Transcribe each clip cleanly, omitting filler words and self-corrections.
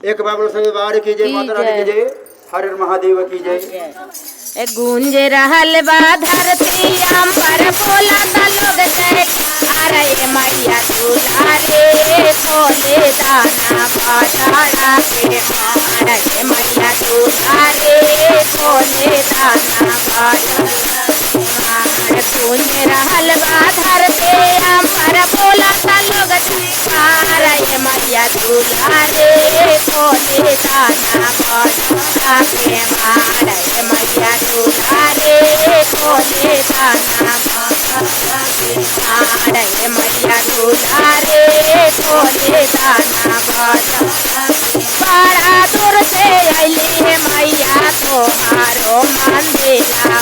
एक बाबू संग बार की जय, माता रानी की जय, हर महादेव की जय। गूंज रहल बा धरती अंबर बोला लोग जय, अरे मैया दुलारे खोले दाना बाजारा के, अरे मैया दुलारे खोले दाना बाजारा। गूंज रहल बा धरती अंबर बोला लोग जय, अरे मैया दुलारे खोले दाना बाजारा के, अरे मैया दुलारे खोले दाना बाजारा के, अरे मैया दुलारे खोले दाना बाजारा के। बड़ा दूर से अली है मैया तोहारो मंदिरवा,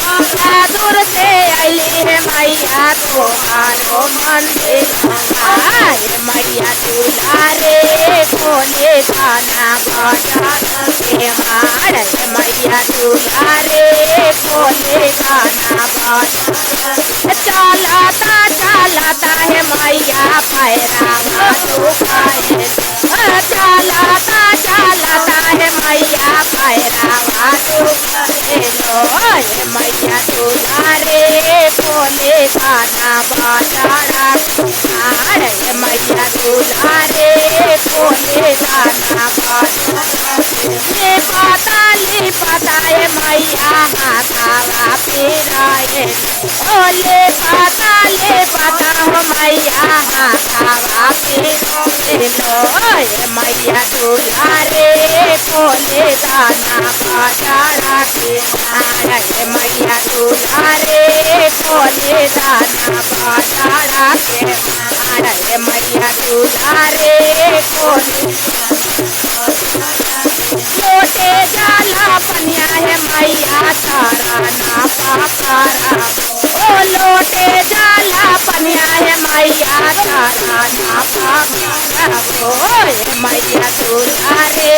बड़ा दूर से अली है मैया तोहारो मंदिरवा, मैया दुलारे खोले दाना बाजारा के, मैया दुलारे खोले दाना बाजारा। चलाता है मैया पैरावा दुखाए, चलाता है मैया पैरावा दुखाए लो, मैया दुलारे खोले दाना बाजारा, अरे मैया दुलारे खोले दाना बाजारा। पता है मैया हाथावा फिराए, ओले पता हो मैया हाथावा फिराए लो, मैया दुलारे खोले दाना बाजारा के, अरे मैया दुलारे खोले दाना बाजारा के, अरे मैया दुलारे खोले। लोटे जाला पनिया है मैया तारा ना पापारा, ओ लोटे जाला पनिया है मैया तारा ना पापारा, ओ मैया दुलारे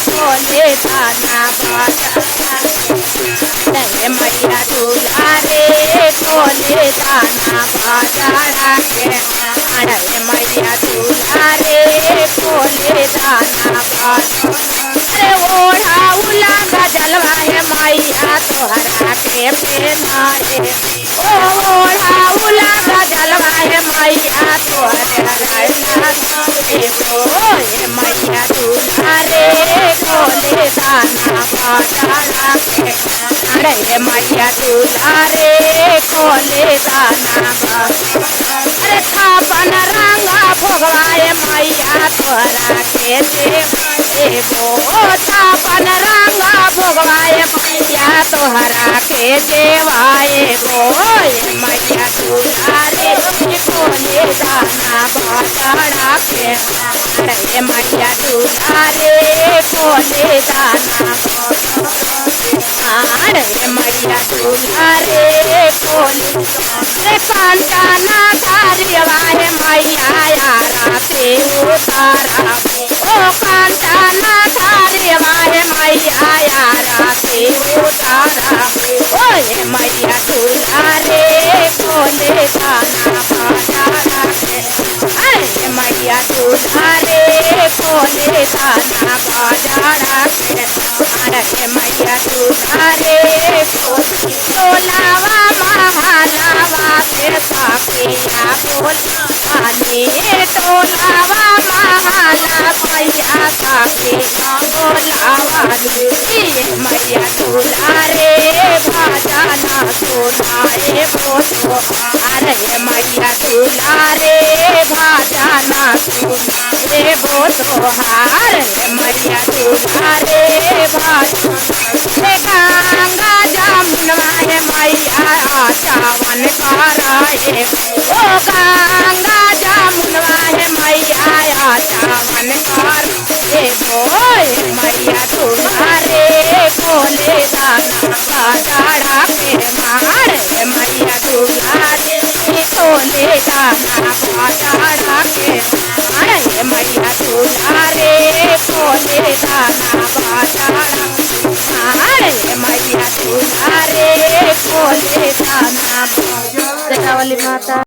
खोले दाना बाजारा, मैया दुलारे खोले दाना बाजारा के, अरे मैया दुलारे खोले दाना बाजारा। ओढ़ा उला गजलवा है मैया तोहरा के पहनाए, ओढ़ा उला गजलवा है मैया तोहरा के, मैया दुलारे खोले दाना बाजारा के, अरे मैया दुलारे खोले दाना बाजारा। अरे थापन रंगा भोगवाए मैया तोहरा के देवो, थापन रंगा भोगवाए मैया तोहरा के देवाए गो, मैया दुलारे खोले दाना बाजारा के, अरे मैया दुलारे खोले दाना बाजारा, अरे मैया दुलारे खोले। कांचना धारियवा है मैया यारा से उतारा, ओ कांचना धारियवा है मैया यारा से उतारा, ओ मैया दुलारे खोले दाना बाजारा के, अरे मैया दुलारे खोले दाना बाजारा के, अरे मैया दुलारे खोले। टोलावा महालावा से साफिया बोलाने, टोलावा महाला मैया साफिया बोलावानी, मैया दुलारे भाजाना सुनाए बोलो, अरे मैया दुलारे भाजाना सुनाए बोलो, अरे मैया दुलारे भाजाना। गंगा जमुनवा है मैया चावन कराए, ओ गंगा जमुनवा है मैया चावन कराए गो, मैया दुलारे खोले दाना बाजारा के, मारे मैया दुलारे खोले दाना बाजारा के, अरे मैया दुलारे खोले दाना बाजारा, अरे मैया दुलारे खोले दाना बाजारा। वाली माता।